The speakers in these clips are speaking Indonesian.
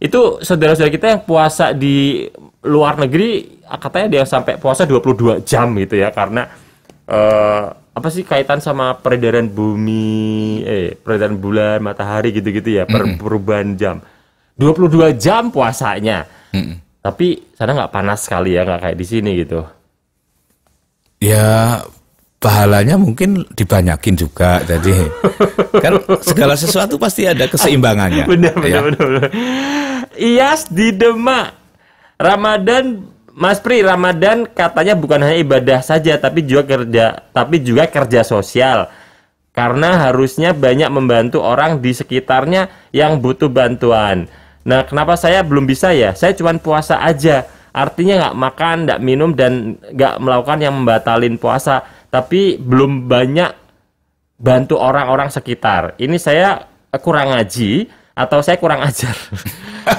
Itu saudara-saudara kita yang puasa di luar negeri, katanya dia sampai puasa 22 jam gitu ya, karena apa sih kaitan sama peredaran bumi, peredaran bulan, matahari gitu-gitu ya, perubahan jam. 22 jam puasanya. Tapi sana nggak panas sekali ya, nggak kayak di sini gitu. Ya, pahalanya mungkin dibanyakin juga. Jadi kan segala sesuatu pasti ada keseimbangannya. Benar. Iyas di Demak. Ramadan, Mas Pri, Ramadan katanya bukan hanya ibadah saja, tapi juga kerja sosial. Karena harusnya banyak membantu orang di sekitarnya yang butuh bantuan. Nah, kenapa saya belum bisa ya? Saya cuma puasa aja. Artinya nggak makan, nggak minum, dan nggak melakukan yang membatalin puasa. Tapi belum banyak bantu orang-orang sekitar. Ini saya kurang ngaji atau saya kurang ajar?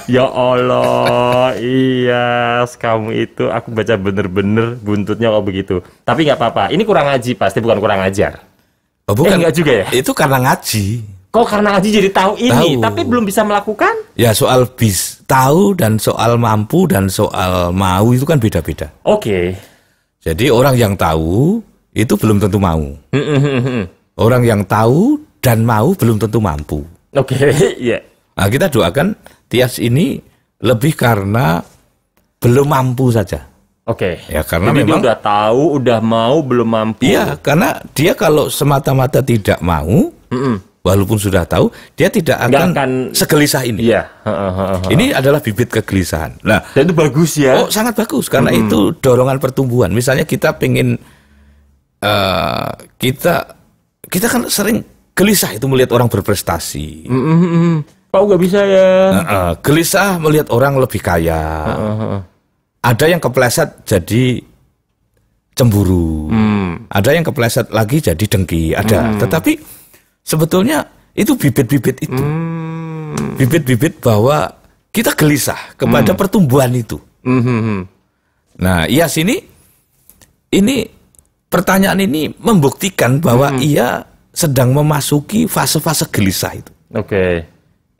Ya Allah, iya, kamu itu aku baca bener-bener buntutnya kok begitu. Tapi nggak apa-apa. Ini kurang ngaji pasti, bukan kurang ajar. Oh, bukan. Nggak juga ya? Itu karena ngaji. Kok karena ngaji jadi tahu ini, tapi belum bisa melakukan? Ya, soal tahu dan soal mampu dan soal mau itu kan beda-beda. Oke. Jadi orang yang tahu itu belum tentu mau. Orang yang tahu dan mau belum tentu mampu. Oke, iya. Nah, kita doakan Tias ini lebih karena belum mampu saja. Oke. Ya, karena jadi memang dia udah tahu, udah mau, belum mampu. Iya, karena dia kalau semata-mata tidak mau, walaupun sudah tahu, dia tidak akan segelisah ini. Iya. Ini adalah bibit kegelisahan. Nah, dan itu bagus ya. Oh, sangat bagus karena itu dorongan pertumbuhan. Misalnya kita pengen kita kan sering gelisah itu melihat orang berprestasi. Kok nggak bisa ya? Gelisah melihat orang lebih kaya. Ada yang kepleset jadi cemburu. Ada yang kepleset lagi jadi dengki. Ada. Tetapi sebetulnya itu bibit-bibit itu. Bibit-bibit bahwa kita gelisah kepada pertumbuhan itu. Nah, Iyas ini pertanyaan ini membuktikan bahwa ia sedang memasuki fase-fase gelisah itu. Oke.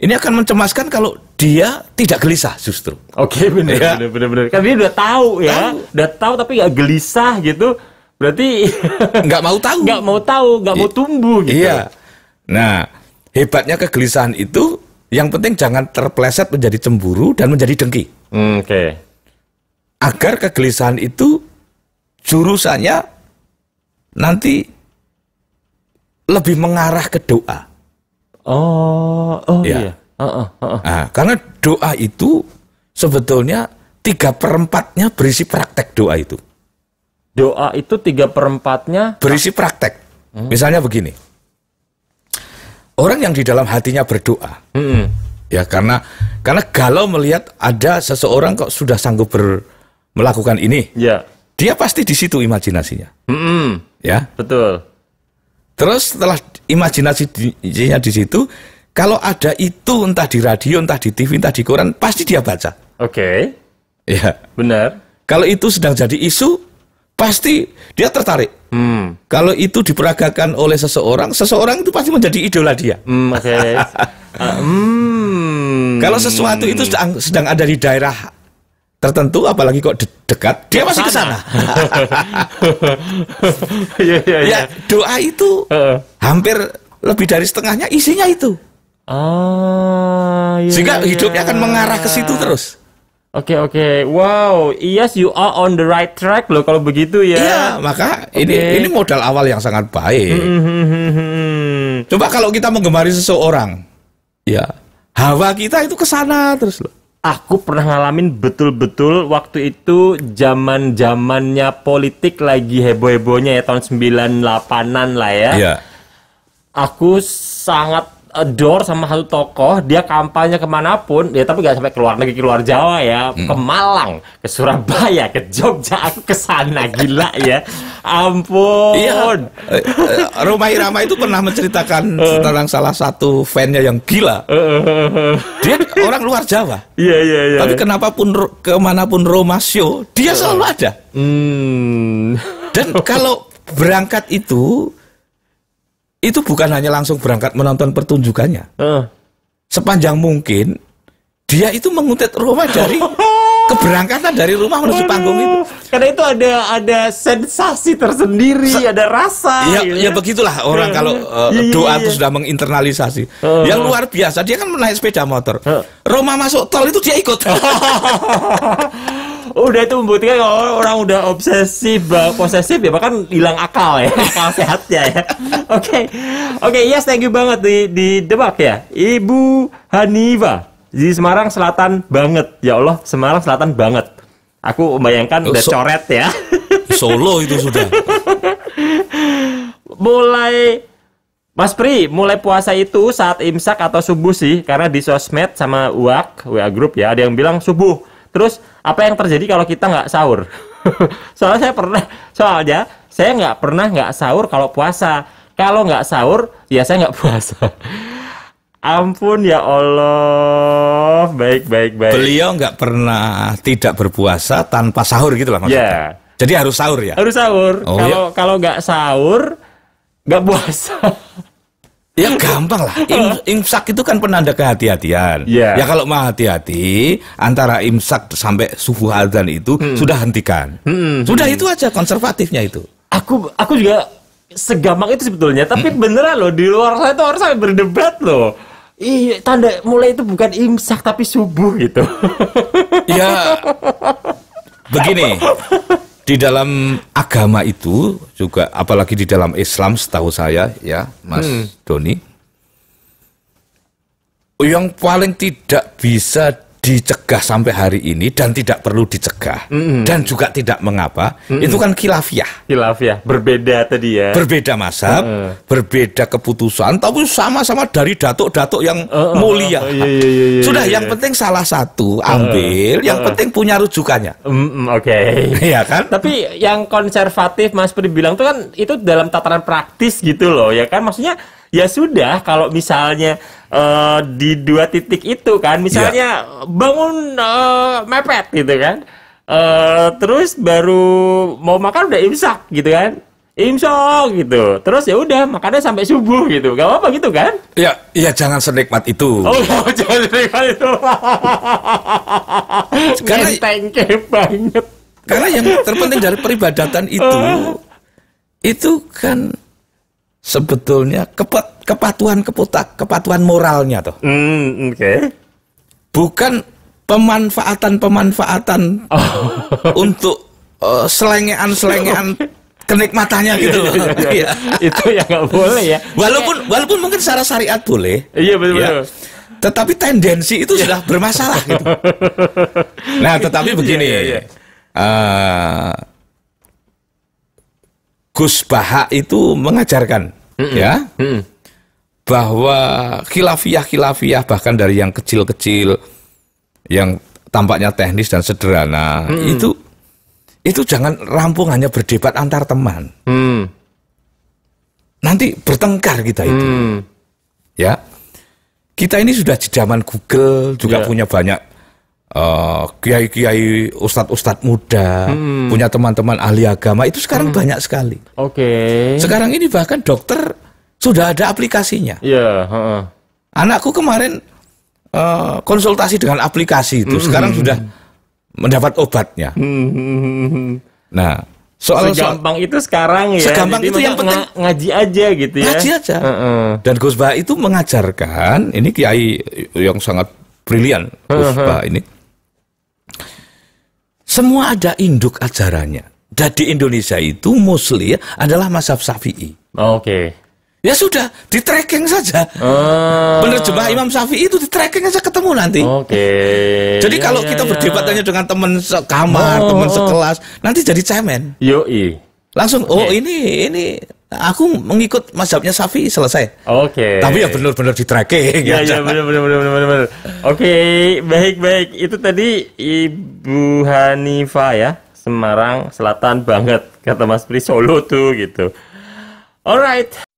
Ini akan mencemaskan kalau dia tidak gelisah justru. Oke, benar. Kan dia udah tahu ya, udah tahu tapi nggak gelisah gitu. Berarti nggak mau tahu, nggak mau tumbuh gitu. Iya. Nah, hebatnya kegelisahan itu, yang penting jangan terpleset menjadi cemburu dan menjadi dengki. Oke. Agar kegelisahan itu jurusannya nanti lebih mengarah ke doa. Iya. Nah, karena doa itu sebetulnya 3/4-nya berisi praktek doa itu. Doa itu 3/4-nya berisi praktek. Misalnya begini, orang yang di dalam hatinya berdoa, ya karena galau melihat ada seseorang kok sudah sanggup melakukan ini, ya, dia pasti di situ imajinasinya, ya, betul. Terus setelah imajinasinya di situ, kalau ada itu entah di radio, entah di TV, entah di koran, pasti dia baca. Oke. Ya, benar. Kalau itu sedang jadi isu, pasti dia tertarik. Kalau itu diperagakan oleh seseorang itu pasti menjadi idola dia. Oke. Kalau sesuatu itu sedang ada di daerah tertentu, apalagi kok dekat, dia pasti ke sana. Ya, doa itu hampir lebih dari setengahnya isinya itu. Sehingga hidupnya akan mengarah ke situ terus. Oke. Wow, yes, you are on the right track loh kalau begitu ya. Iya, maka ini modal awal yang sangat baik. Coba kalau kita menggemari seseorang, ya, hawa kita itu ke sana terus loh. Aku pernah ngalamin betul-betul waktu itu zaman-zamannya politik lagi heboh-hebohnya ya, tahun 98-an lah ya. Iya. Aku sangat adore sama satu tokoh, dia kampanye kemanapun, ya tapi nggak sampai keluar negeri, keluar Jawa ya, ke Malang, ke Surabaya, ke Jogja, aku ke sana, gila ya, ampun. Iya. Rhoma Irama itu pernah menceritakan tentang salah satu fan-nya yang gila. Dia orang luar Jawa. Iya. Tapi kemanapun Roma show, dia selalu ada. Dan kalau berangkat itu bukan hanya langsung berangkat menonton pertunjukannya. Sepanjang mungkin dia itu menguntit Roma dari keberangkatan dari rumah menuju panggung itu. Karena itu ada sensasi tersendiri, ada rasa. Ya, gitu. ya begitulah orang kalau doa itu sudah menginternalisasi. Yang luar biasa, dia kan naik sepeda motor. Roma masuk tol itu dia ikut. Udah itu membuktikan kalau orang udah posesif ya, bahkan hilang akal ya, akal sehatnya ya. Oke, yes, thank you banget di Demak ya, Ibu Hanifa di Semarang Selatan banget. Ya Allah, Semarang Selatan banget. Aku membayangkan udah coret ya. Solo itu sudah. Mas Pri, mulai puasa itu saat imsak atau subuh sih, karena di sosmed sama WA group ya, ada yang bilang subuh. Terus apa yang terjadi kalau kita nggak sahur? Soalnya saya nggak pernah nggak sahur kalau puasa. Kalau nggak sahur, ya saya nggak puasa. Ampun ya Allah, baik. Beliau nggak pernah tidak berpuasa tanpa sahur gitu lah maksudnya. Yeah. Jadi harus sahur ya? Harus sahur. Kalau nggak sahur, nggak puasa. Ya gampang lah. Imsak itu kan penanda kehati-hatian. Yeah. Ya kalau mau hati-hati antara imsak sampai subuh adzan itu sudah hentikan. Sudah itu aja konservatifnya itu. Aku juga segampang itu sebetulnya. Tapi beneran loh, di luar sana itu orang sampai berdebat loh. Iya, tanda mulai itu bukan imsak tapi subuh gitu. Ya, begini, di dalam agama itu juga, apalagi di dalam Islam setahu saya ya, Mas Doni, yang paling tidak bisa dicegah sampai hari ini dan tidak perlu dicegah dan juga tidak mengapa, itu kan khilafiyah. Khilafiyah, berbeda tadi ya. Berbeda mazhab, berbeda keputusan, tapi sama-sama dari datuk-datuk yang mulia. Iya. Sudah, yang penting salah satu ambil, yang penting punya rujukannya. Oke. Iya kan? Tapi yang konservatif Mas Pri bilang itu kan itu dalam tataran praktis gitu loh, ya kan? Maksudnya ya sudah, kalau misalnya di dua titik itu kan, misalnya bangun mepet gitu kan, terus baru mau makan udah imsak gitu kan, imsak gitu, terus ya udah makannya sampai subuh gitu, gak apa-apa gitu kan? Ya jangan senikmat itu. Oh, jangan senikmat itu. Karena banget. Karena yang terpenting dari peribadatan itu kan sebetulnya kepatuhan moralnya toh. Oke. Bukan pemanfaatan untuk selengean kenikmatannya gitu. Iya. Itu ya nggak boleh ya. Walaupun mungkin secara syariat boleh. Iya betul. Ya, tetapi tendensi itu sudah bermasalah gitu. Nah, tetapi begini. Iya. Gus Baha itu mengajarkan bahwa khilafiyah bahkan dari yang kecil-kecil yang tampaknya teknis dan sederhana itu jangan rampung hanya berdebat antar teman. Nanti bertengkar kita itu. Ya. Kita ini sudah di zaman Google, juga punya banyak kiai-kiai, ustadz-ustadz muda, punya teman-teman ahli agama, itu sekarang banyak sekali. Oke. Sekarang ini bahkan dokter sudah ada aplikasinya. Iya. Anakku kemarin konsultasi dengan aplikasi itu, sekarang sudah mendapat obatnya. Nah, segampang itu sekarang ya. Segampang itu yang penting ngaji aja gitu ya. Ngaji aja. Dan Gus Baha itu mengajarkan, ini kiai yang sangat brilian, Gus Baha ini. Semua ada induk ajarannya. Dan di Indonesia itu mostly adalah mazhab Syafi'i. Oke. Ya sudah, di tracking saja. Penerjemah Imam Syafi'i itu di tracking aja ketemu nanti. Oke. Jadi kalau kita berdebat hanya dengan teman sekamar, teman sekelas, nanti jadi cemen. Yoi. Langsung, ini aku mengikut mazhabnya Syafi'i, selesai. Oke. Tapi ya benar-benar di tracking. Iya, benar. Oke, baik. Itu tadi Ibu Hanifa ya, Semarang Selatan banget, kata Mas Pri, Solo tuh gitu. Alright.